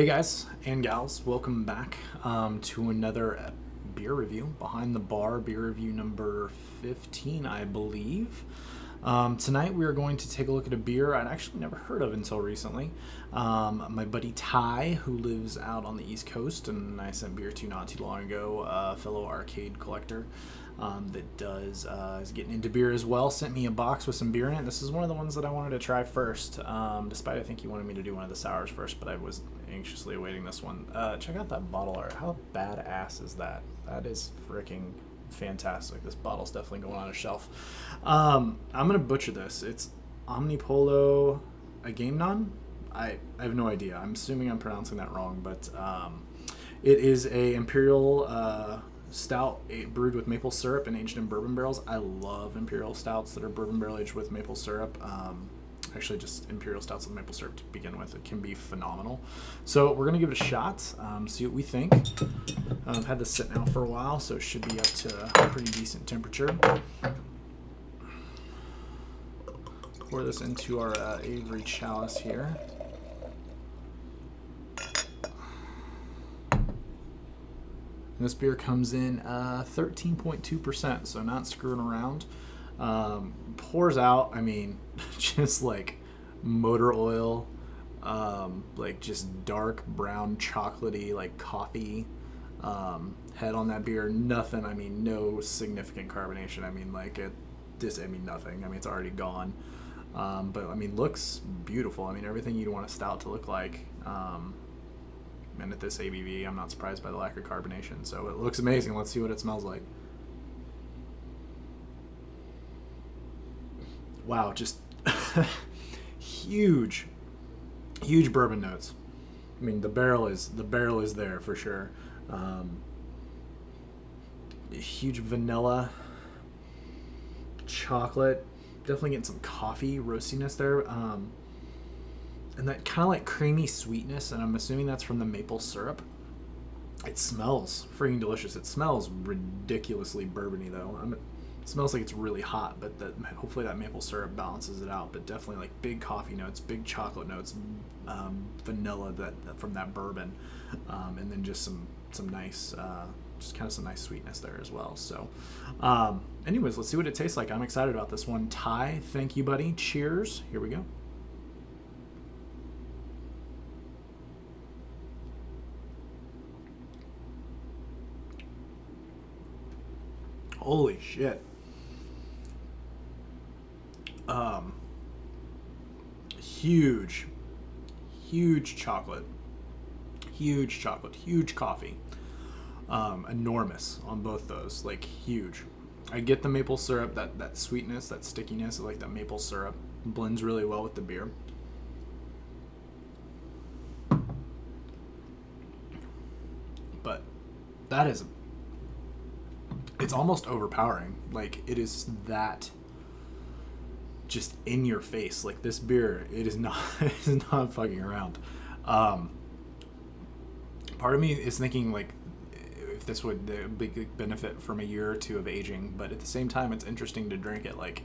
Hey guys and gals, welcome back to another beer review. Behind the Bar beer review number 15, I believe. Tonight we are going to take a look at a beer I'd actually never heard of until recently. My buddy Tighe, who lives out on the East Coast, and I sent beer to not too long ago, a fellow arcade collector that is getting into beer as well, sent me a box with some beer in it. This is one of the ones that I wanted to try first, despite I think he wanted me to do one of the sours first, but I was anxiously awaiting this one. Check out that bottle art. How badass is that? That is freaking fantastic. This bottle's definitely going on a shelf. I'm gonna butcher this. It's Omnipollo Agamemnon. I have no idea. I'm assuming I'm pronouncing that wrong, but it is a imperial stout brewed with maple syrup and aged in bourbon barrels. I love imperial stouts that are bourbon barrel aged with maple syrup. Actually, just imperial stouts with maple syrup to begin with. It can be phenomenal. So we're gonna give it a shot, see what we think. I've had this sit now for a while, so it should be up to a pretty decent temperature. Pour this into our Avery chalice here. And this beer comes in 13.2%, so not screwing around. Pours out, I mean, just like motor oil, like just dark brown chocolatey, like coffee head on that beer. Nothing, I mean, no significant carbonation. I mean, like nothing. I mean, it's already gone. But I mean, looks beautiful. I mean, everything you'd want a stout to look like. And at this ABV, I'm not surprised by the lack of carbonation. So it looks amazing. Let's see what it smells like. Wow, just huge bourbon notes. I mean, the barrel is there for sure. Huge vanilla, chocolate, definitely getting some coffee roastiness there. And that kind of like creamy sweetness, and I'm assuming that's from the maple syrup. It smells freaking delicious. It smells ridiculously bourbony though. It smells like it's really hot, but hopefully that maple syrup balances it out. But definitely like big coffee notes, big chocolate notes, vanilla that from that bourbon, and then just some nice, just kind of some nice sweetness there as well. So, anyways, let's see what it tastes like. I'm excited about this one. Tighe, thank you, buddy. Cheers. Here we go. Holy shit. Huge chocolate, huge coffee. Enormous on both those, like huge. I get the maple syrup, that sweetness, that stickiness, like that maple syrup blends really well with the beer. But that is, it's almost overpowering. Like it is that just in your face. Like this beer, it is not it is not fucking around. Part of me is thinking like if this would big benefit from a year or two of aging, but at the same time it's interesting to drink it. Like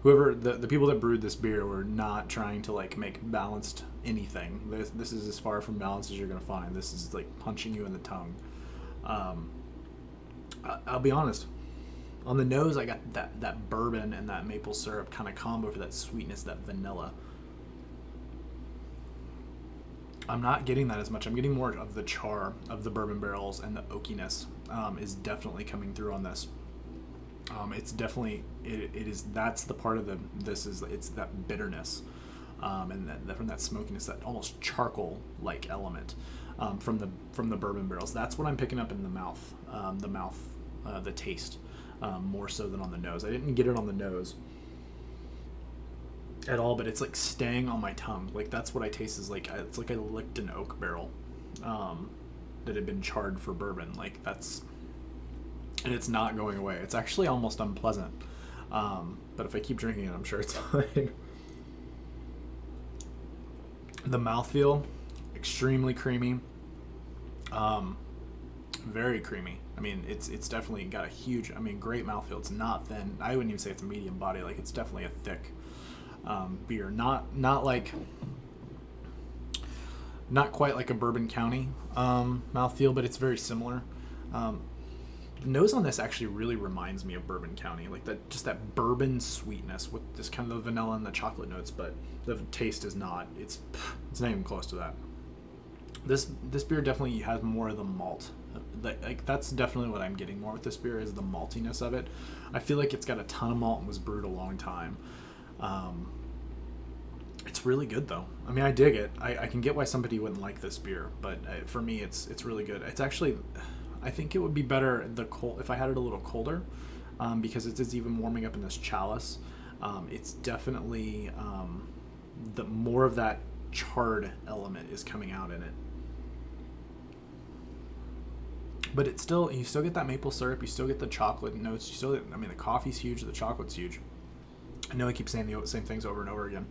whoever the people that brewed this beer were not trying to like make balanced anything. This is as far from balanced as you're gonna find. This is like punching you in the tongue. I'll be honest. On the nose, I got that bourbon and that maple syrup kind of combo for that sweetness, that vanilla. I'm not getting that as much. I'm getting more of the char of the bourbon barrels, and the oakiness is definitely coming through on this. It's definitely it is that's the part of it's that bitterness, and that from that smokiness, that almost charcoal like element from the bourbon barrels. That's what I'm picking up in the mouth, the taste. More so than on the nose. I didn't get it on the nose at all, but it's like staying on my tongue. Like that's what I taste is like it's like I licked an oak barrel that had been charred for bourbon. Like that's, and it's not going away. It's actually almost unpleasant. But if I keep drinking it, I'm sure it's fine. The mouthfeel, extremely creamy. Very creamy. I mean, it's definitely got a huge, great mouthfeel. It's not thin. I wouldn't even say it's a medium body. Like it's definitely a thick beer. Not like Not quite like a Bourbon County mouthfeel, but it's very similar. Um, the nose on this actually really reminds me of Bourbon County, like that, just that bourbon sweetness with this kind of the vanilla and the chocolate notes, but the taste is not. It's not even close to that. This beer definitely has more of the malt. Like that's definitely what I'm getting more with this beer is the maltiness of it. I feel like it's got a ton of malt and was brewed a long time. It's really good though. I mean, I dig it. I can get why somebody wouldn't like this beer, but for me, it's really good. It's actually, I think it would be better if I had it a little colder, because it is even warming up in this chalice. It's definitely the more of that charred element is coming out in it. But you still get that maple syrup, you still get the chocolate notes, I mean, the coffee's huge, the chocolate's huge. I know I keep saying the same things over and over again.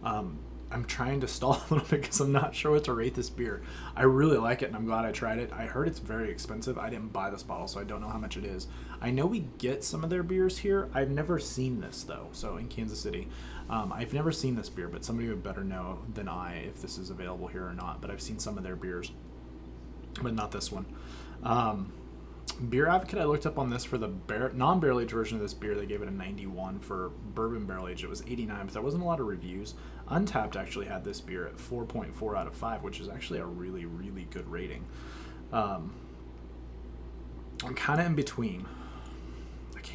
I'm trying to stall a little bit because I'm not sure what to rate this beer. I really like it, and I'm glad I tried it. I heard it's very expensive. I didn't buy this bottle, so I don't know how much it is. I know we get some of their beers here. I've never seen this, though, so in Kansas City. I've never seen this beer, but somebody would better know than I if this is available here or not. But I've seen some of their beers, but not this one. Beer Advocate, I looked up on this for the non-barrel aged version of this beer. They gave it a 91. For bourbon barrel aged, it was 89, but there wasn't a lot of reviews. Untapped actually had this beer at 4.4 out of 5, which is actually a really, really good rating. I'm kind of in between.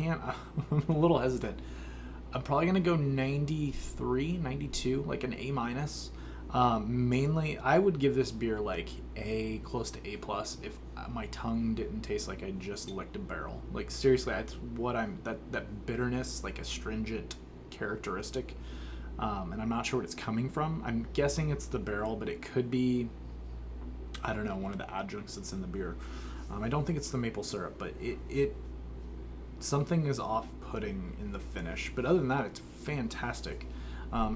I'm a little hesitant. I'm probably going to go 93, 92, like an A minus. Mainly, I would give this beer like A, close to A plus, if my tongue didn't taste like I just licked a barrel. Like seriously, that's what that bitterness, like astringent characteristic, and I'm not sure what it's coming from. I'm guessing it's the barrel, but it could be, I don't know, one of the adjuncts that's in the beer. I don't think it's the maple syrup, but it something is off-putting in the finish. But other than that, it's fantastic.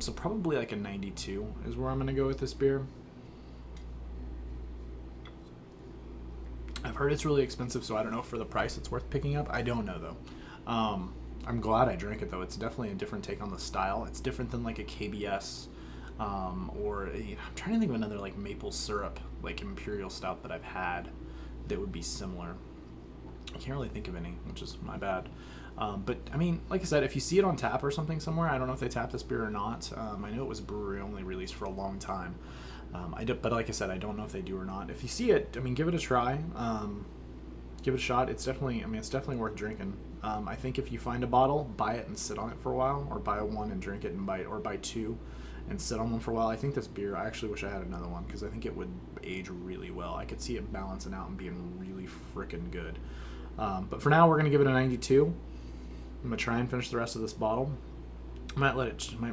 So probably like a 92 is where I'm going to go with this beer. I've heard it's really expensive, so I don't know if for the price it's worth picking up. I don't know, though. I'm glad I drank it, though. It's definitely a different take on the style. It's different than like a KBS, or I'm trying to think of another like maple syrup, like imperial stout that I've had that would be similar. I can't really think of any, which is my bad. But I mean, like I said, if you see it on tap or something somewhere, I don't know if they tap this beer or not. I know it was brewery only released for a long time. But like I said, I don't know if they do or not. If you see it, I mean, give it a try. Give it a shot. It's definitely worth drinking. I think if you find a bottle, buy it and sit on it for a while, or buy one and drink it and buy two and sit on one for a while. I think this beer, I actually wish I had another one because I think it would age really well. I could see it balancing out and being really freaking good. But for now, we're going to give it a 92. I'm going to try and finish the rest of this bottle. I might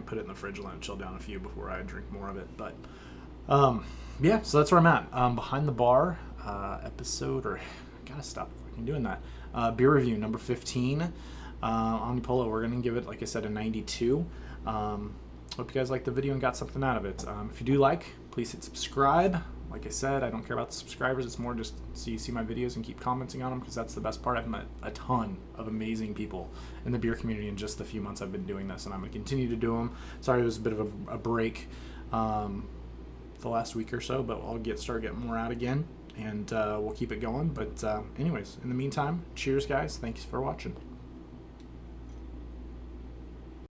put it in the fridge and let it chill down a few before I drink more of it. But yeah, so that's where I'm at. Behind the Bar episode, or I gotta stop fucking doing that. Beer review number 15. Omnipollo, we're going to give it, like I said, a 92. Hope you guys liked the video and got something out of it. If you do please hit subscribe. Like I said, I don't care about the subscribers. It's more just so you see my videos and keep commenting on them, because that's the best part. I've met a ton of amazing people in the beer community in just the few months I've been doing this, and I'm going to continue to do them. Sorry, it was a bit of a break the last week or so, but I'll start getting more out again, and we'll keep it going. But anyways, in the meantime, cheers, guys. Thanks for watching.